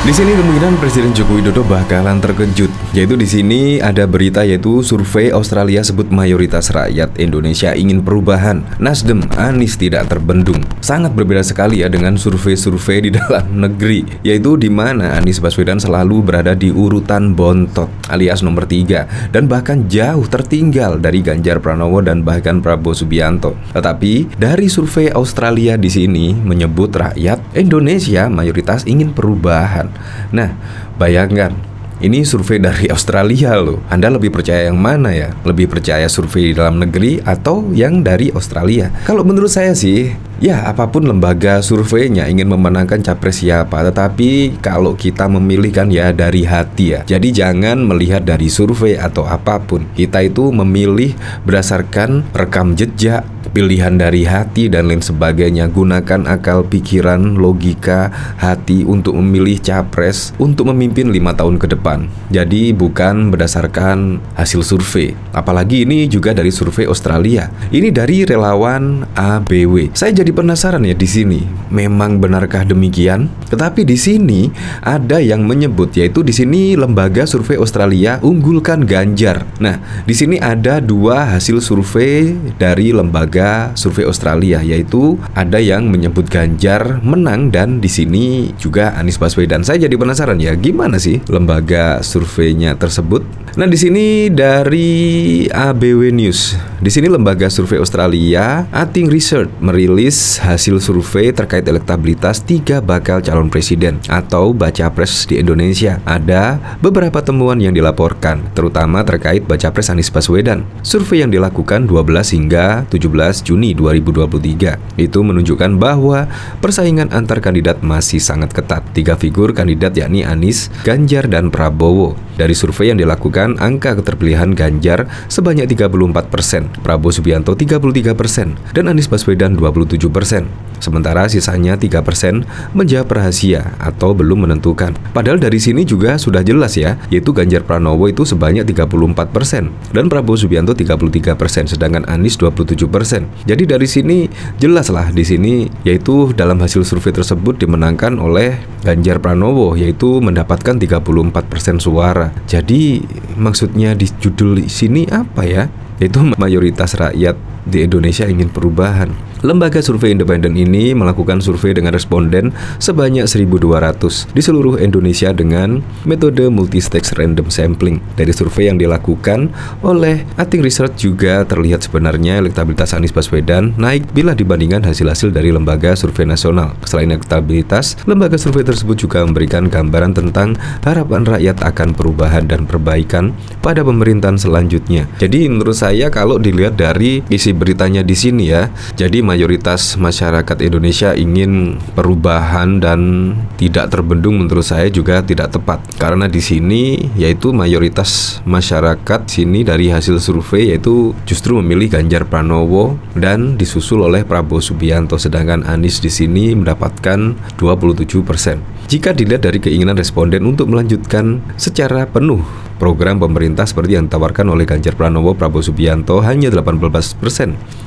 Di sini kemungkinan Presiden Joko Widodo bakalan terkejut, yaitu di sini ada berita yaitu survei Australia sebut mayoritas rakyat Indonesia ingin perubahan. Nasdem, Anies tidak terbendung. Sangat berbeda sekali ya dengan survei-survei di dalam negeri, yaitu di mana Anies Baswedan selalu berada di urutan bontot alias nomor 3 dan bahkan jauh tertinggal dari Ganjar Pranowo dan bahkan Prabowo Subianto. Tetapi dari survei Australia di sini menyebut rakyat Indonesia mayoritas ingin perubahan. Nah, bayangkan, ini survei dari Australia loh. Anda lebih percaya yang mana ya? Lebih percaya survei di dalam negeri atau yang dari Australia? Kalau menurut saya sih, ya apapun lembaga surveinya ingin memenangkan capres siapa, tetapi kalau kita memilihkan ya dari hati ya. Jadi jangan melihat dari survei atau apapun. Kita itu memilih berdasarkan rekam jejak, pilihan dari hati dan lain sebagainya. Gunakan akal pikiran, logika, hati untuk memilih capres untuk memimpin 5 tahun ke depan. Jadi bukan berdasarkan hasil survei. Apalagi ini juga dari survei Australia. Ini dari relawan ABW. Saya jadi penasaran ya di sini. Memang benarkah demikian? Tetapi di sini ada yang menyebut, yaitu di sini lembaga survei Australia unggulkan Ganjar. Nah, di sini ada 2 hasil survei dari lembaga survei Australia, yaitu ada yang menyebut Ganjar menang dan di sini juga Anies Baswedan. Saya jadi penasaran ya, gimana sih lembaga surveinya tersebut? Nah, di sini dari ABW News. Di sini lembaga survei Australia, Ating Research merilis hasil survei terkait elektabilitas 3 bakal calon presiden atau baca pres di Indonesia. Ada beberapa temuan yang dilaporkan, terutama terkait baca pres Anies Baswedan. Survei yang dilakukan 12 hingga 17 Juni 2023 itu menunjukkan bahwa persaingan antar kandidat masih sangat ketat. 3 figur kandidat yakni Anies, Ganjar, dan Prabowo. Dari survei yang dilakukan, angka keterpilihan Ganjar sebanyak 34%, Prabowo Subianto 33%, dan Anies Baswedan 27%. Sementara sisanya 3% menjawab rahasia atau belum menentukan. Padahal dari sini juga sudah jelas ya, yaitu Ganjar Pranowo itu sebanyak 34% dan Prabowo Subianto 33%, sedangkan Anies 27%. Jadi dari sini jelaslah di sini, yaitu dalam hasil survei tersebut dimenangkan oleh Ganjar Pranowo, yaitu mendapatkan 34% suara. Jadi maksudnya di judul sini apa ya? Yaitu mayoritas rakyat di Indonesia ingin perubahan. Lembaga survei independen ini melakukan survei dengan responden sebanyak 1.200 di seluruh Indonesia dengan metode multistage random sampling. Dari survei yang dilakukan oleh Ating Research juga terlihat sebenarnya elektabilitas Anies Baswedan naik bila dibandingkan hasil-hasil dari lembaga survei nasional. Selain elektabilitas, lembaga survei tersebut juga memberikan gambaran tentang harapan rakyat akan perubahan dan perbaikan pada pemerintahan selanjutnya. Jadi menurut saya kalau dilihat dari isi beritanya di sini ya, jadi mayoritas masyarakat Indonesia ingin perubahan dan tidak terbendung menurut saya juga tidak tepat. Karena di sini yaitu mayoritas masyarakat sini dari hasil survei yaitu justru memilih Ganjar Pranowo dan disusul oleh Prabowo Subianto, sedangkan Anies di sini mendapatkan 27%. Jika dilihat dari keinginan responden untuk melanjutkan secara penuh program pemerintah seperti yang ditawarkan oleh Ganjar Pranowo, Prabowo Subianto hanya 18%,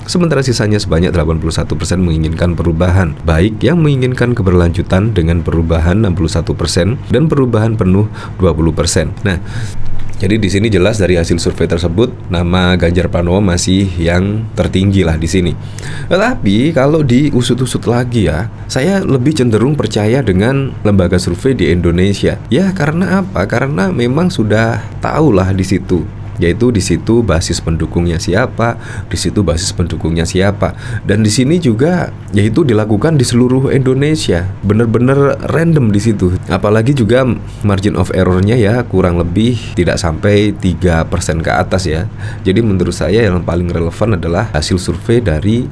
sementara sisanya sebanyak 81% menginginkan perubahan, baik yang menginginkan keberlanjutan dengan perubahan 61% dan perubahan penuh 20%. Nah, jadi di sini jelas dari hasil survei tersebut nama Ganjar Pranowo masih yang tertinggi lah di sini. Tetapi kalau diusut-usut lagi ya, saya lebih cenderung percaya dengan lembaga survei di Indonesia. Ya karena apa? Karena memang sudah tahulah di situ, yaitu di situ basis pendukungnya siapa, di situ basis pendukungnya siapa, dan di sini juga yaitu dilakukan di seluruh Indonesia, bener-bener random di situ. Apalagi juga margin of errornya ya kurang lebih tidak sampai 3% ke atas ya. Jadi menurut saya yang paling relevan adalah hasil survei dari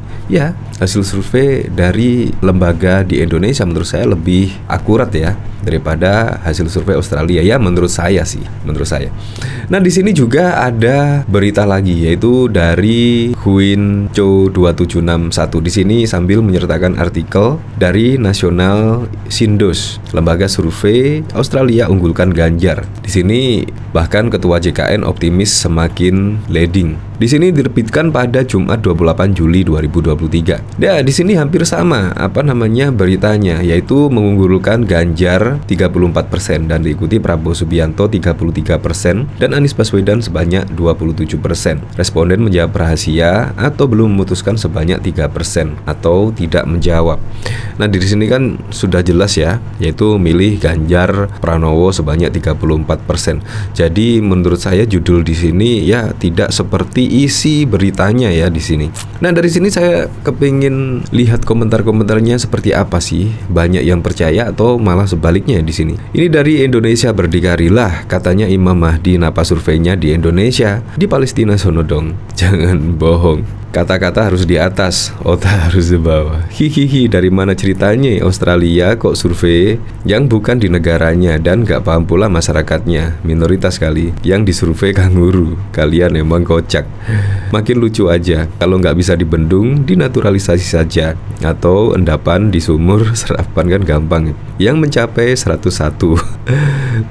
hasil survei dari lembaga di Indonesia. Menurut saya lebih akurat ya daripada hasil survei Australia ya, menurut saya sih, menurut saya. Nah, di sini juga ada berita lagi yaitu dari Huin Cho 2761. Di sini sambil menyertakan artikel dari National Sindos, lembaga survei Australia unggulkan Ganjar. Di sini bahkan ketua JKN optimis semakin leading. Di sini diterbitkan pada Jumat 28 Juli 2023. Ya, di sini hampir sama beritanya, yaitu mengunggulkan Ganjar 34% dan diikuti Prabowo Subianto 33% dan Anies Baswedan sebanyak 27%. Responden menjawab rahasia atau belum memutuskan sebanyak 3% atau tidak menjawab. Nah, di sini kan sudah jelas ya, yaitu milih Ganjar Pranowo sebanyak 34%. Jadi menurut saya judul di sini ya tidak seperti isi beritanya ya di sini. Nah, dari sini saya kepingin lihat komentar-komentarnya seperti apa sih. Banyak yang percaya atau malah sebaliknya di sini. Ini dari Indonesia Berdikarilah, katanya Imam Mahdi napa surveinya di Indonesia, di Palestina sono dong. Jangan bohong. Kata-kata harus di atas, otak harus di bawah. Hihihi, dari mana ceritanya Australia kok survei yang bukan di negaranya dan gak paham pula masyarakatnya. Minoritas kali yang disurvei kanguru. Kalian emang kocak. Makin lucu aja. Kalau nggak bisa dibendung, dinaturalisasi saja. Atau endapan di sumur serapan kan gampang. Yang mencapai 101.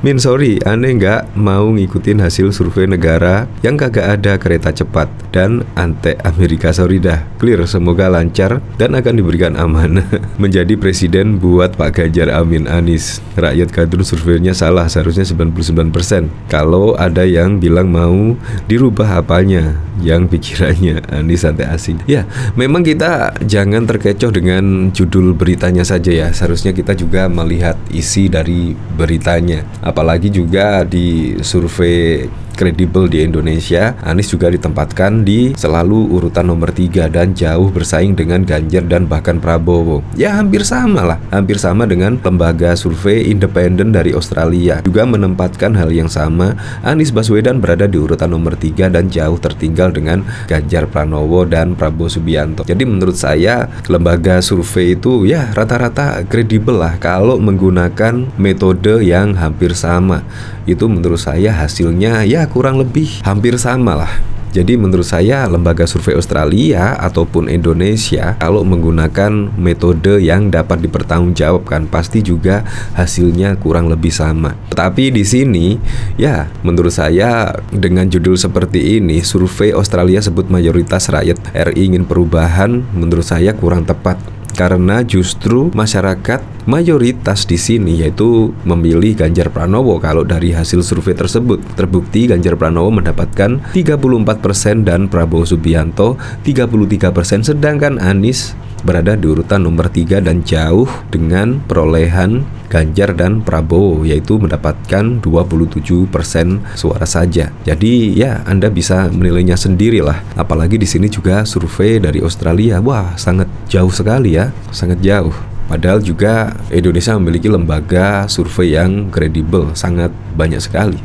Min sorry, aneh nggak mau ngikutin hasil survei negara yang kagak ada kereta cepat dan ante Amerika. Sorry dah, clear, semoga lancar dan akan diberikan amanah menjadi presiden buat Pak Ganjar, amin. Anies, rakyat kadrun surveinya salah, seharusnya 99%. Kalau ada yang bilang mau dirubah apanya, yang pikirannya Anies santai asing. Ya, memang kita jangan terkecoh dengan judul beritanya saja ya. Seharusnya kita juga melihat isi dari beritanya. Apalagi juga di survei kredibel di Indonesia, Anies juga ditempatkan di selalu urutan nomor 3 dan jauh bersaing dengan Ganjar dan bahkan Prabowo. Ya hampir sama lah, hampir sama dengan lembaga survei independen dari Australia juga menempatkan hal yang sama. Anies Baswedan berada di urutan nomor 3 dan jauh tertinggal dengan Ganjar Pranowo dan Prabowo Subianto. Jadi menurut saya lembaga survei itu ya rata-rata kredibel lah kalau menggunakan metode yang hampir sama. Itu menurut saya hasilnya ya kurang lebih hampir sama lah. Jadi menurut saya lembaga survei Australia ataupun Indonesia kalau menggunakan metode yang dapat dipertanggungjawabkan pasti juga hasilnya kurang lebih sama. Tetapi di sini ya menurut saya dengan judul seperti ini, survei Australia sebut mayoritas rakyat RI ingin perubahan, menurut saya kurang tepat. Karena justru masyarakat mayoritas di sini yaitu memilih Ganjar Pranowo. Kalau dari hasil survei tersebut terbukti Ganjar Pranowo mendapatkan 34% dan Prabowo Subianto 33%, sedangkan Anies berada di urutan nomor 3 dan jauh dengan perolehan Ganjar dan Prabowo, yaitu mendapatkan 27% suara saja. Jadi ya Anda bisa menilainya sendirilah. Apalagi di sini juga survei dari Australia. Wah, sangat jauh sekali ya, sangat jauh. Padahal juga Indonesia memiliki lembaga survei yang kredibel, sangat banyak sekali.